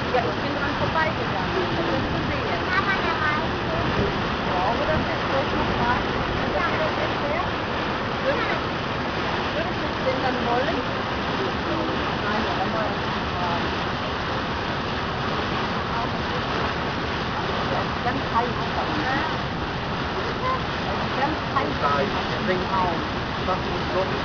Ja, ich bin dran vorbeigegangen. Ich habe das gesehen. Aber der weiß nicht. Ich glaube, das ist so fragen. Ja, das ist der. Würdest du es denn dann wollen? Nein, aber mal fragen. Ganz heiß. Ganz heiß. Im Raum. Warum? Warum?